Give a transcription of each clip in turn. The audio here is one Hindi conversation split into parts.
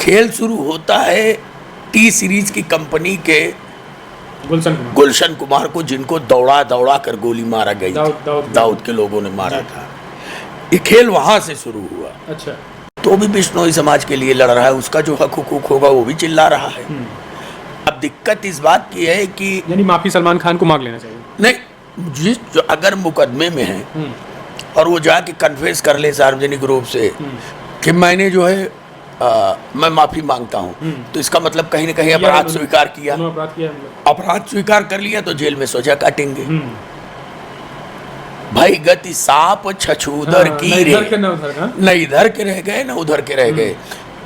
खेल शुरू होता है टी सीरीज की कंपनी के गुलशन कुमार को, जिनको दौड़ा दौड़ा कर गोली मारा गई दाऊद के लोगों ने मारा था। ये खेल वहां से शुरू हुआ। अच्छा, तो भी बिश्नोई समाज के लिए लड़ रहा है, उसका जो हक हुकूक होगा वो भी चिल्ला रहा है। अब दिक्कत इस बात की है कि यानी माफी सलमान खान को मांग लेना चाहिए। नहीं, जो अगर मुकदमे में है और वो जाके कन्फेस कर ले सार्वजनिक रूप से कि मैंने जो है मैं माफी मांगता हूँ, तो इसका मतलब कहीं ना कहीं अपराध स्वीकार किया। अपराध स्वीकार कर लिया तो जेल में सजा काटेंगे। भाई गति सांप छछूदर की रे, न इधर के रह गए न उधर के रह गए,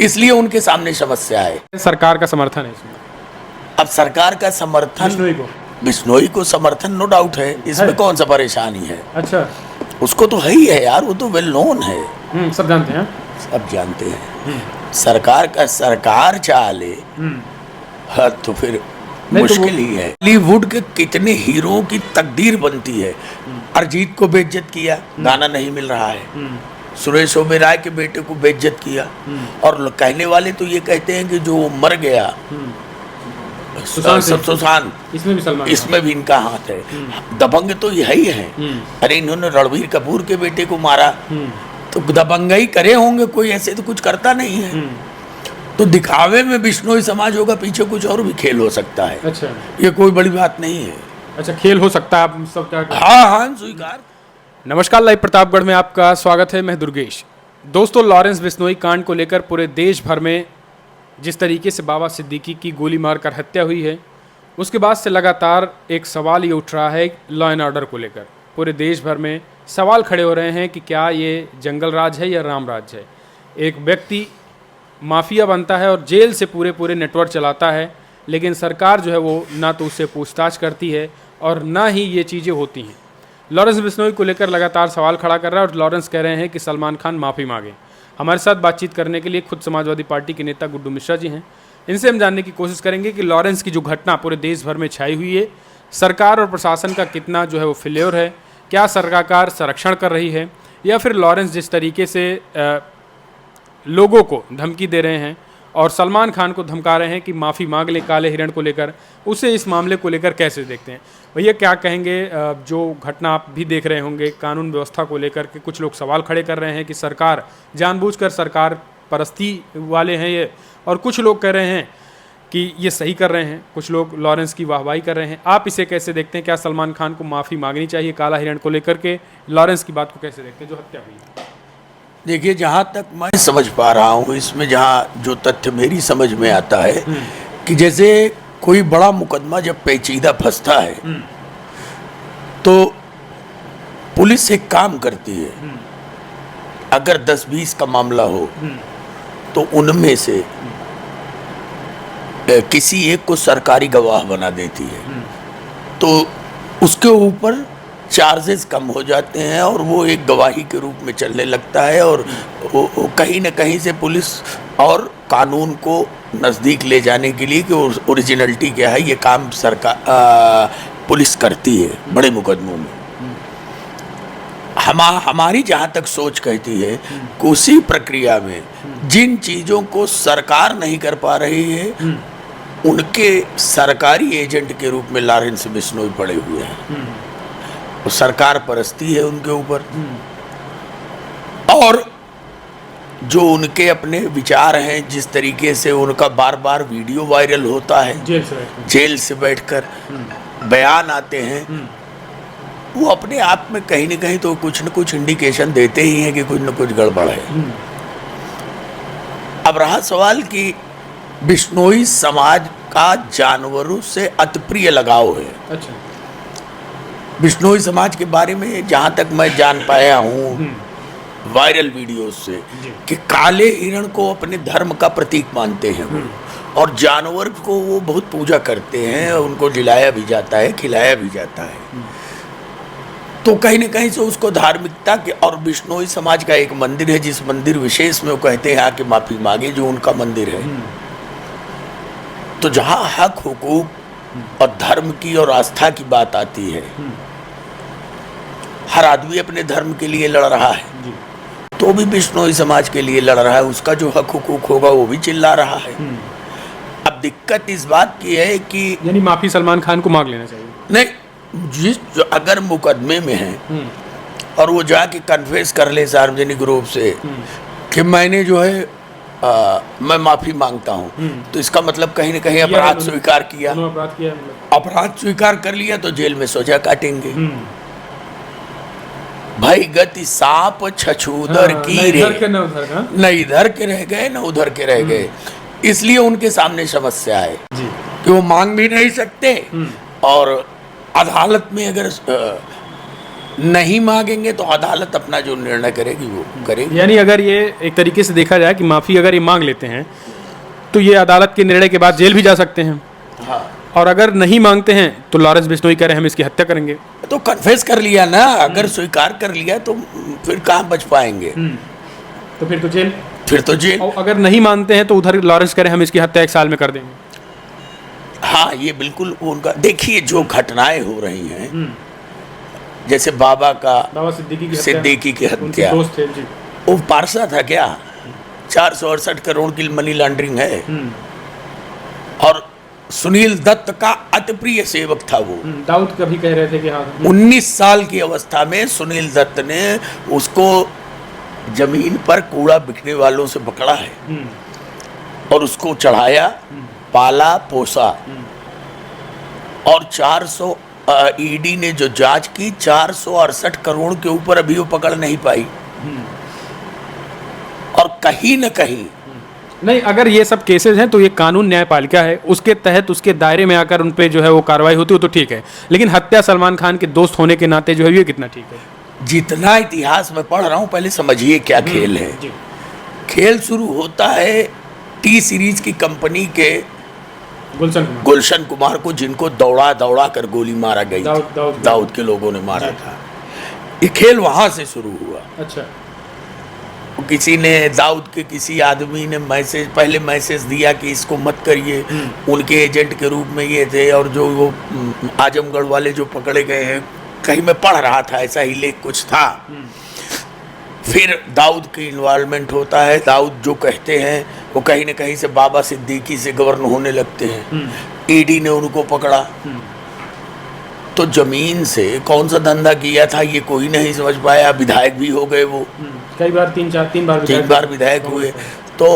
इसलिए उनके सामने समस्या है। सरकार का समर्थन है इसमें। अब सरकार का समर्थन बिश्नोई को समर्थन नो डाउट है, इसमें कौन सा परेशानी है। अच्छा, उसको तो है ही है यार, वो तो वेल नोन है, सब जानते हैं। सब जानते हैं। सरकार का सरकार चाले तो फिर मुश्किल ही है। बॉलीवुड के कितने हीरोओं की तकदीर बनती है। अरिजीत को बेइज्जत किया, गाना नहीं मिल रहा है। सुरेश ओबेरॉय के बेटे को बेइज्जत किया, और कहने वाले तो ये कहते हैं कि जो मर गया सुशांत, इसमें भी इनका हाथ है। दबंग तो यही है। अरे इन्होंने रणबीर कपूर के बेटे को मारा तो दबंगई करे होंगे, कोई ऐसे तो कुछ करता नहीं है। तो दिखावे में बिश्नोई समाज होगा, पीछे कुछ और भी खेल हो सकता है। अच्छा, ये कोई बड़ी बात नहीं है। अच्छा, खेल हो सकता है, आप सब क्या? हाँ, स्वीकार। नमस्कार, लाइव प्रतापगढ़ में आपका स्वागत है। मैं दुर्गेश। दोस्तों, लॉरेंस बिश्नोई कांड को लेकर पूरे देश भर में जिस तरीके से बाबा सिद्दीकी की गोली मारकर हत्या हुई है, उसके बाद से लगातार एक सवाल ये उठ रहा है लॉ एंड ऑर्डर को लेकर। पूरे देश भर में सवाल खड़े हो रहे हैं कि क्या ये जंगल राज है या राम राज है। एक व्यक्ति माफिया बनता है और जेल से पूरे नेटवर्क चलाता है, लेकिन सरकार जो है वो ना तो उससे पूछताछ करती है और ना ही ये चीज़ें होती हैं। लॉरेंस बिश्नोई को लेकर लगातार सवाल खड़ा कर रहा है और लॉरेंस कह रहे हैं कि सलमान खान माफ़ी मांगे। हमारे साथ बातचीत करने के लिए खुद समाजवादी पार्टी के नेता गुड्डू मिश्रा जी हैं। इनसे हम जानने की कोशिश करेंगे कि लॉरेंस की जो घटना पूरे देश भर में छाई हुई है, सरकार और प्रशासन का कितना जो है वो फेल्योर है, क्या सरकार संरक्षण कर रही है, या फिर लॉरेंस जिस तरीके से लोगों को धमकी दे रहे हैं और सलमान खान को धमका रहे हैं कि माफ़ी मांग ले काले हिरण को लेकर, उसे इस मामले को लेकर कैसे देखते हैं। भैया क्या कहेंगे? जो घटना आप भी देख रहे होंगे, कानून व्यवस्था को लेकर के कुछ लोग सवाल खड़े कर रहे हैं कि सरकार जानबूझकर सरकार परस्ती वाले हैं ये, और कुछ लोग कह रहे हैं कि ये सही कर रहे हैं, कुछ लोग लॉरेंस की वाहवाही कर रहे हैं। आप इसे कैसे देखते हैं? क्या सलमान खान को माफ़ी मांगनी चाहिए काला हिरण को लेकर के? लॉरेंस की बात को कैसे देखते हैं जो हत्या हुई? देखिए, जहाँ तक मैं समझ पा रहा हूँ, इसमें जहाँ जो तथ्य मेरी समझ में आता है कि जैसे कोई बड़ा मुकदमा जब पेचीदा फंसता है तो पुलिस एक काम करती है। अगर 10-20 का मामला हो तो उनमें से किसी एक को सरकारी गवाह बना देती है, तो उसके ऊपर चार्जेस कम हो जाते हैं और वो एक गवाही के रूप में चलने लगता है, और वो कहीं ना कहीं से पुलिस और कानून को नज़दीक ले जाने के लिए कि ओरिजिनलिटी क्या है, ये काम सरकार पुलिस करती है बड़े मुकदमों में। हमारी जहाँ तक सोच कहती है कि उसी प्रक्रिया में जिन चीज़ों को सरकार नहीं कर पा रही है, उनके सरकारी एजेंट के रूप में लॉरेंस बिश्नोई पड़े हुए हैं। तो सरकार परस्ती है उनके ऊपर, और जो उनके अपने विचार हैं, जिस तरीके से उनका बार बार वीडियो वायरल होता है जेल से बैठकर बयान आते हैं, वो अपने आप में कहीं न कहीं तो कुछ न कुछ इंडिकेशन देते ही हैं कि कुछ न कुछ गड़बड़ है। अब रहा सवाल कि बिश्नोई समाज का जानवरों से अतिप्रिय लगाव है। अच्छा, बिश्नोई समाज के बारे में जहाँ तक मैं जान पाया हूँ वायरल वीडियोस से कि काले हिरण को अपने धर्म का प्रतीक मानते हैं वो, और जानवर को वो बहुत पूजा करते हैं, उनको जिलाया भी जाता है, खिलाया भी जाता है। तो कहीं न कहीं से उसको धार्मिकता के, और बिश्नोई समाज का एक मंदिर है जिस मंदिर विशेष में वो कहते हैं आके माफ़ी मांगे, जो उनका मंदिर है। तो जहाँ हक हुकूक और धर्म की और आस्था की बात आती है, हर आदमी अपने धर्म के लिए लड़ रहा है। तो भी बिश्नोई समाज के लिए लड़ रहा है, उसका जो हक हुकूक होगा वो भी चिल्ला रहा है। अब दिक्कत इस बात की है कि यानी माफी सलमान खान को मांग लेना चाहिए। नहीं, जो अगर मुकदमे में है और वो जाके कन्फेस कर ले सार्वजनिक रूप से कि मैंने जो है मैं माफी मांगता हूँ, तो इसका मतलब कहीं ना कहीं अपराध स्वीकार किया। अपराध किया, अपराध स्वीकार कर लिया तो जेल में सजा काटेंगे। भाई गति सांप छछूदर की रे, न इधर के रह गए न उधर के रह गए, इसलिए उनके सामने समस्या है कि वो मांग भी नहीं सकते और अदालत में अगर नहीं मांगेंगे तो अदालत अपना जो निर्णय करेगी वो करेगी। यानी अगर ये एक तरीके से देखा जाए कि माफी अगर ये मांग लेते हैं तो ये अदालत के निर्णय के बाद जेल भी जा सकते हैं। हाँ। और अगर नहीं मांगते हैं तो लॉरेंस बिश्नोई कह रहे हैं हम इसकी हत्या करेंगे। तो कन्फेस कर लिया ना, अगर स्वीकार कर लिया तो फिर कहाँ बच पाएंगे? तो फिर तो जेल। फिर तो जेल। और अगर नहीं मानते हैं तो उधर लॉरेंस कह रहे हैं हम इसकी हत्या 1 साल में कर देंगे। हाँ, ये बिल्कुल उनका। देखिए जो घटनाएं हो रही हैं, जैसे बाबा सिद्दीकी की हत्या, वो पारसा था क्या? 468 करोड़ की मनी लॉन्ड्रिंग है। और सुनील दत्त का अति प्रिय सेवक था वो। दाऊद कभी कह रहे थे कि हाँ 19 साल की अवस्था में सुनील दत्त ने उसको जमीन पर कूड़ा बिकने वालों से पकड़ा है और उसको चढ़ाया, पाला पोसा। और 400 ईडी ने जो जांच की 468 करोड़ के ऊपर अभी वो पकड़ नहीं पाई। और कहीं न कहीं नहीं, अगर ये सब केसेस हैं तो ये कानून न्यायपालिका है, उसके तहत उसके दायरे में आकर उन पे जो है वो कार्रवाई होती हो तो ठीक है, लेकिन हत्या सलमान खान के दोस्त होने के नाते जो है ये कितना ठीक है? जितना इतिहास में पढ़ रहा हूँ, पहले समझिए क्या खेल है। खेल शुरू होता है टी सीरीज की कंपनी के गुलशन कुमार को, जिनको दौड़ा दौड़ा कर गोली मारा गई, दाऊद के लोगों ने मारा था। ये खेल वहां से शुरू हुआ। अच्छा। किसी ने, दाऊद के किसी आदमी ने पहले मैसेज दिया कि इसको मत करिए, उनके एजेंट के रूप में ये थे। और जो वो आजमगढ़ वाले जो पकड़े गए हैं, कहीं मैं पढ़ रहा था, ऐसा ही लेख कुछ था। फिर दाऊद की इन्वॉल्वमेंट होता है। दाऊद जो कहते हैं वो कहीं न कहीं से बाबा सिद्दीकी से गवर्न होने लगते हैं। ईडी ने उनको पकड़ा। तो जमीन से कौन सा धंधा किया था ये कोई नहीं समझ पाया। विधायक भी हो गए वो, कई बार तीन बार विधायक हुए। तो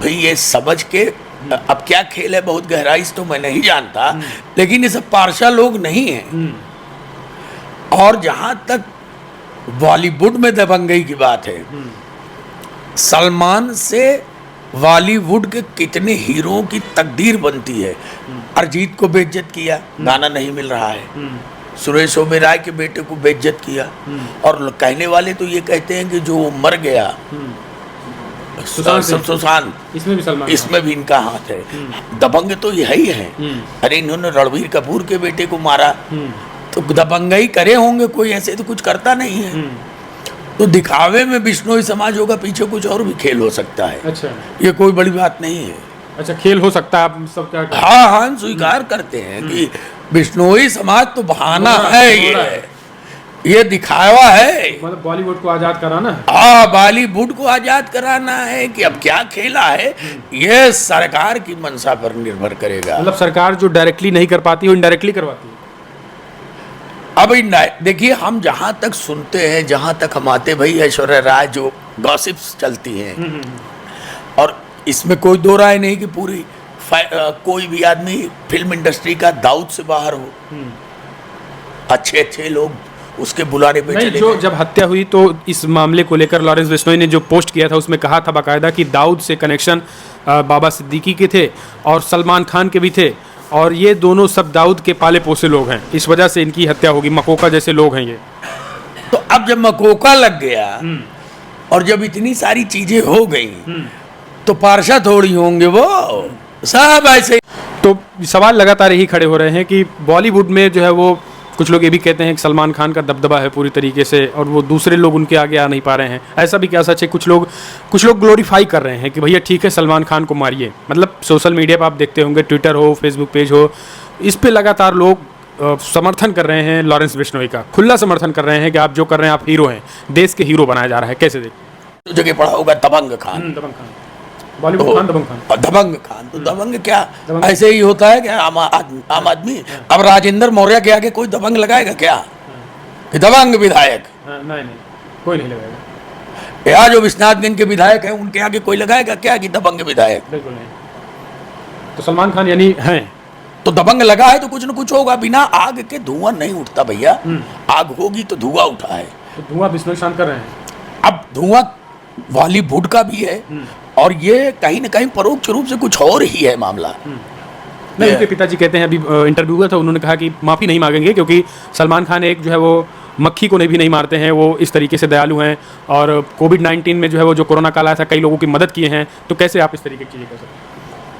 भाई ये समझ के, अब क्या खेल है बहुत गहराई से तो मैं नहीं जानता, लेकिन ये सब पारसा लोग नहीं हैं। और जहां तक बॉलीवुड में दबंगई की बात है, सलमान से बॉलीवुड के कितने हीरोओं की तकदीर बनती है। अरिजीत को बेइज्जत किया, गाना नहीं मिल रहा है। सुरेश ओबेरॉय के बेटे को बेइज्जत किया। और कहने वाले तो ये कहते हैं कि जो मर गया सुशांत, इसमें भी इनका हाथ है। दबंग तो यही है। अरे इन्होंने रणबीर कपूर के बेटे को मारा, तो दबंगई करे होंगे, कोई ऐसे तो कुछ करता नहीं है। तो दिखावे में बिश्नोई समाज होगा, पीछे कुछ और भी खेल हो सकता है। अच्छा, ये कोई बड़ी बात नहीं है। अच्छा, खेल हो सकता है, आप सब क्या? हाँ, स्वीकार करते हैं कि बिश्नोई समाज तो बहाना है, ये दिखावा है। मतलब बॉलीवुड को आजाद कराना है। हाँ, बॉलीवुड को आजाद कराना है कि अब क्या खेला है, ये सरकार की मंशा पर निर्भर करेगा। मतलब सरकार जो डायरेक्टली नहीं कर पाती वो इनडायरेक्टली करवाती है। अब देखिए, हम जहाँ तक सुनते हैं, जहाँ तक हम आते, भाई ऐश्वर्या राय जो गॉसिप्स चलती हैं, और इसमें कोई दो राय नहीं कि पूरी कोई भी आदमी फिल्म इंडस्ट्री का दाऊद से बाहर हो। अच्छे लोग उसके बुलाने पे चले जो जब हत्या हुई तो इस मामले को लेकर लॉरेंस बिश्नोई ने जो पोस्ट किया था उसमें कहा था बाकायदा कि दाऊद से कनेक्शन बाबा सिद्दीकी के थे और सलमान खान के भी थे, और ये दोनों सब दाऊद के पाले पोसे लोग हैं, इस वजह से इनकी हत्या होगी। मकोका जैसे लोग हैं ये। तो अब जब मकोका लग गया और जब इतनी सारी चीजें हो गई, तो पारसा थोड़ी होंगे वो सब ऐसे। तो सवाल लगातार यही खड़े हो रहे हैं कि बॉलीवुड में जो है वो कुछ लोग ये भी कहते हैं कि सलमान खान का दबदबा है पूरी तरीके से, और वो दूसरे लोग उनके आगे आ नहीं पा रहे हैं। ऐसा भी क्या सच है? कुछ लोग ग्लोरीफाई कर रहे हैं कि भैया ठीक है सलमान खान को मारिए। मतलब सोशल मीडिया पर आप देखते होंगे, ट्विटर हो, फेसबुक पेज हो, इस पे लगातार लोग समर्थन कर रहे हैं लॉरेंस बिश्नोई का, खुला समर्थन कर रहे हैं कि आप जो कर रहे हैं आप हीरो हैं, देश के हीरो बनाया जा रहा है। कैसे देखते हैं? तो जगह पढ़ा होगा दबंग खान। दबंग खान, बॉलीवुड खान, दबंग खान। और दबंग खान तो दबंग क्या ऐसे ही होता है क्या? आम आदमी। अब राजेंद्र मौर्य के आगे कोई दबंग लगाएगा क्या कि दबंग विधायक? नहीं, कोई नहीं लगाएगा। या जो विश्वनाथगंज के विधायक हैं उनके आगे कोई लगाएगा क्या कि दबंग विधायक? बिल्कुल नहीं। तो सलमान खान यानी हैं तो दबंग लगा है तो कुछ न कुछ होगा। बिना आग के धुआं नहीं उठता भैया। आग होगी तो धुआं उठा है। तो धुआं बिस्मिल शांत कर रहे हैं। अब धुआं बॉलीवुड का भी है और ये कहीं न कहीं परोक्ष रूप से कुछ और ही है मामला। नहीं, उनके पिताजी कहते हैं, अभी इंटरव्यू हुआ था, उन्होंने कहा कि माफ़ी नहीं मांगेंगे क्योंकि सलमान खान एक जो है वो मक्खी को भी नहीं मारते हैं, वो इस तरीके से दयालु हैं और कोविड-19 में जो है वो जो कोरोना काल आया था कई लोगों की मदद किए हैं, तो कैसे आप इस तरीके की चीज़ें कर सकते हैं?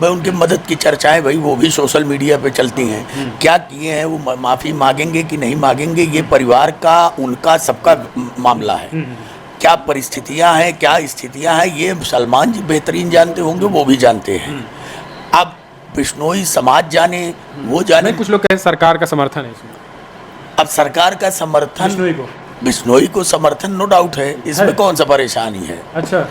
भाई उनकी मदद की चर्चाएं भाई वो भी सोशल मीडिया पे चलती हैं। क्या किए हैं वो, माफ़ी मांगेंगे कि नहीं मांगेंगे, ये परिवार का उनका सबका मामला है। क्या परिस्थितियां हैं, क्या स्थितियां हैं, ये सलमान जी बेहतरीन जानते होंगे, वो भी जानते हैं। अब बिश्नोई समाज जाने, वो जाने। कुछ लोग कहें सरकार का समर्थन है इसमें। अब सरकार का समर्थन बिश्नोई को समर्थन नो डाउट है, इसमें कौन सा परेशानी है? अच्छा,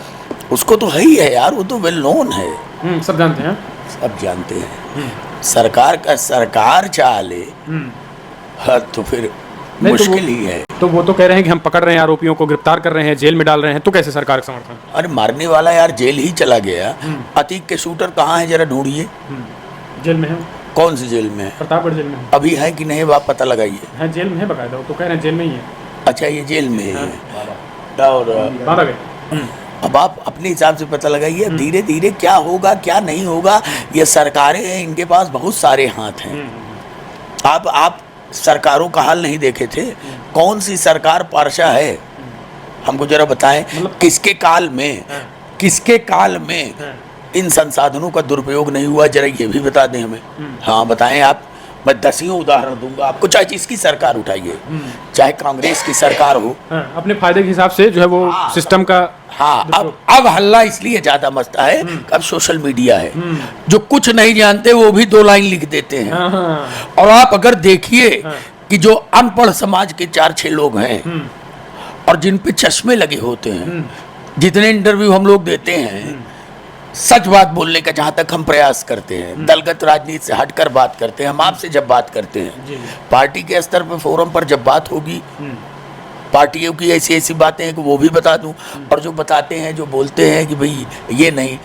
उसको तो है ही है यार, वो तो वेल नोन है, सब जानते हैं। सब जानते हैं। सरकार का सरकार चाले तो फिर मुश्किल ही है। तो वो तो कह रहे हैं कि हम पकड़ रहे हैं आरोपियों को, गिरफ्तार कर रहे हैं, जेल में डाल रहे हैं, तो कैसे सरकार का समर्थन? अरे मारने वाला यार जेल ही चला गया। अतीक के शूटर कहाँ है जरा ढूंढिए। जेल में है। कौन सी जेल में है? प्रतापगढ़ जेल में है। अभी है कि नहीं आप पता लगाइए। है, जेल में है बकायदा, वो तो कह रहे हैं जेल में ही है। अच्छा ये जेल में है। और अब आप अपने हिसाब से पता लगाइए। धीरे धीरे क्या होगा क्या नहीं होगा, ये सरकारें हैं, इनके पास बहुत सारे हाथ हैं। आप सरकारों का हाल नहीं देखे थे? कौन सी सरकार पारसा है हमको जरा बताएं। किसके काल में इन संसाधनों का दुरुपयोग नहीं हुआ, जरा ये भी बता दें हमें। हाँ बताएं आप। मैं दसियों उदाहरण दूंगा आपको, चाहे जिसकी सरकार उठाइए, चाहे कांग्रेस की सरकार हो। अपने फायदे के हिसाब से जो है वो सिस्टम का। हाँ, अब हल्ला इसलिए ज्यादा मचता है, अब सोशल मीडिया है। जो कुछ नहीं जानते वो भी 2 लाइन लिख देते हैं। और आप अगर देखिए कि जो अनपढ़ समाज के 4-6 लोग हैं और जिन पे चश्मे लगे होते हैं, जितने इंटरव्यू हम लोग देते हैं, सच बात बोलने का जहां तक हम प्रयास करते हैं, दलगत राजनीति से हटकर बात करते हैं, हम आपसे जब बात करते हैं, पार्टी के स्तर पर फोरम पर जब बात होगी, पार्टियों की ऐसी ऐसी बातें हैं कि वो भी बता दूं। और जो बताते हैं, जो बोलते हैं कि भाई ये नहीं,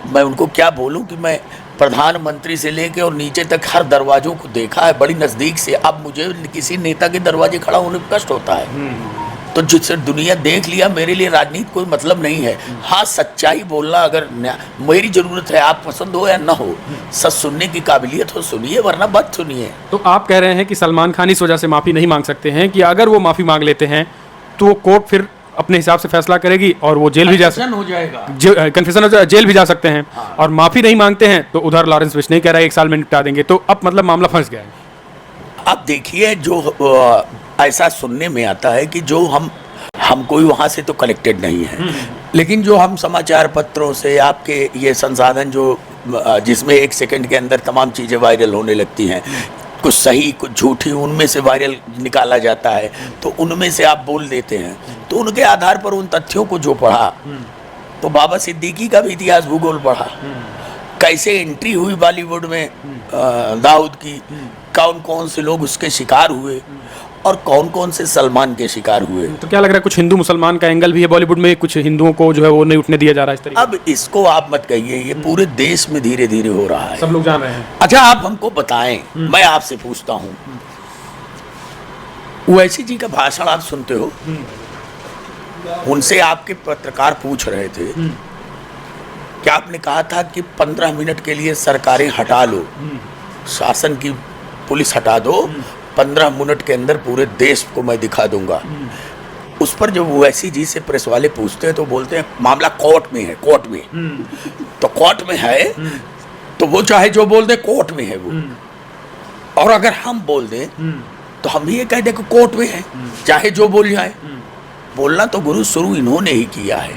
मैं उनको क्या बोलूं कि मैं प्रधानमंत्री से लेके और नीचे तक हर दरवाजों को देखा है बड़ी नज़दीक से। अब मुझे किसी नेता के दरवाजे खड़ा होने में कष्ट होता है। तो जिससे दुनिया देख लिया, मेरे लिए राजनीति कोई मतलब नहीं है। हाँ, सच्चाई बोलना अगर मेरी ज़रूरत है, आप पसंद हो या ना हो, सच सुनने की काबिलियत हो सुनिए, वरना मत सुनिए। तो आप कह रहे हैं कि सलमान खान इस वजह से माफ़ी नहीं मांग सकते हैं कि अगर वो माफ़ी मांग लेते हैं तो वो कोर्ट फिर अपने हिसाब से फैसला करेगी और वो जेल भी जा सकते, हो जाएगा, कन्फेशन हो जाएगा, जेल भी जा सकते हैं। और माफ़ी नहीं मांगते हैं तो उधर लॉरेंस बिश्नोई कह रहा है 1 साल में निपटा देंगे, तो अब मतलब मामला फंस गया है। आप देखिए, जो ऐसा सुनने में आता है कि जो हम कोई वहाँ से तो कनेक्टेड नहीं है, लेकिन जो हम समाचार पत्रों से आपके ये संसाधन जो जिसमें 1 सेकंड के अंदर तमाम चीज़ें वायरल होने लगती हैं, कुछ सही कुछ झूठी, उनमें से वायरल निकाला जाता है, तो उनमें से आप बोल देते हैं। तो उनके आधार पर उन तथ्यों को जो पढ़ा, तो बाबा सिद्दीकी का भी इतिहास भूगोल पढ़ा, कैसे एंट्री हुई बॉलीवुड में दाऊद की, कौन कौन से लोग उसके शिकार हुए और कौन कौन से सलमान के शिकार हुए। तो क्या लग रहा है कुछ हिंदू मुसलमान का एंगल भी है बॉलीवुड में, कुछ हिंदुओं को जो है वो नहीं उठने दिया जा रहा है इस तरीके? अब इसको आप मत कहिए, ये पूरे देश में धीरे धीरे हो रहा है, सब लोग जान रहे हैं। अच्छा आप हमको बताएं, मैं आपसे पूछता हूँ, ओवैसी जी का भाषण आप सुनते हो? उनसे आपके पत्रकार पूछ रहे थे कि आपने कहा था कि 15 मिनट के लिए सरकारें हटा लो, शासन की पुलिस हटा दो, 15 मिनट के अंदर पूरे देश को मैं दिखा दूंगा। उस पर जब ओवैसी जी से प्रेस वाले पूछते हैं तो बोलते हैं मामला कोर्ट में है, कोर्ट में। तो कोर्ट में है तो वो चाहे जो बोल दे, कोर्ट में है वो। और अगर हम बोल दें तो हम ये कह दें कि कोर्ट में है, चाहे जो बोल जाए। बोलना तो गुरु शुरू इन्होंने ही किया है।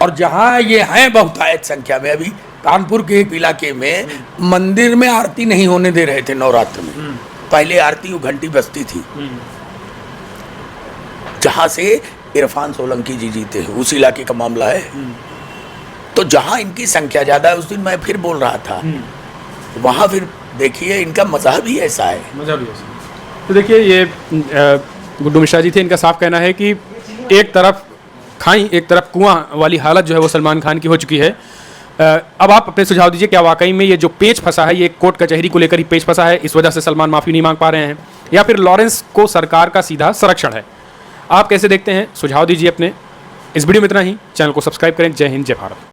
और जहाँ ये हैं बहुतायत संख्या में, अभी कानपुर के एक इलाके में मंदिर में आरती नहीं होने दे रहे थे नवरात्र में, पहले आरती वो घंटी बजती थी, जहाँ से इरफान सोलंकी जी जीते हैं, उस इलाके का मामला है। तो जहाँ इनकी संख्या ज़्यादा है, उस दिन मैं फिर बोल रहा था, वहाँ फिर देखिए इनका मज़हब ही ऐसा है। मज़हब ही ऐसा। तो देखिए ये गुड्डू मिश्रा जी थे, इनका साफ कहना है कि एक तरफ खाई एक तरफ कुआं वाली हालत जो है वो सलमान खान की हो चुकी है। अब आप अपने सुझाव दीजिए, क्या वाकई में ये जो पेच फंसा है ये कोर्ट कचहरी को लेकर ही पेच फंसा है, इस वजह से सलमान माफ़ी नहीं मांग पा रहे हैं, या फिर लॉरेंस को सरकार का सीधा संरक्षण है? आप कैसे देखते हैं? सुझाव दीजिए अपने। इस वीडियो में इतना ही। चैनल को सब्सक्राइब करें। जय हिंद, जय भारत।